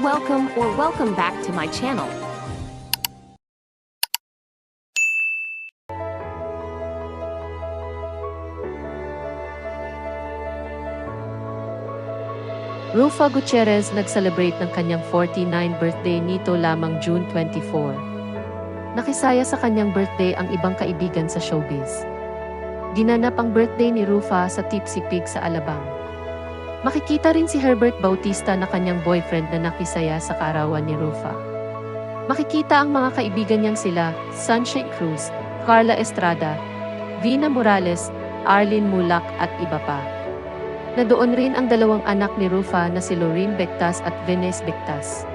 Welcome back to my channel. Rufa Gutierrez nag-celebrate ng kanyang 49th birthday nito lamang June 24. Nakisaya sa kanyang birthday ang ibang kaibigan sa showbiz. Ginanap ang birthday ni Rufa sa Tipsy Pig sa Alabang. Makikita rin si Herbert Bautista na kanyang boyfriend na nakisaya sa kaarawan ni Rufa. Makikita ang mga kaibigan niyang sila, Sunshine Cruz, Carla Estrada, Vina Morales, Arlene Mulak at iba pa. Nadoon rin ang dalawang anak ni Rufa na si Lorene Bectas at Venez Bectas.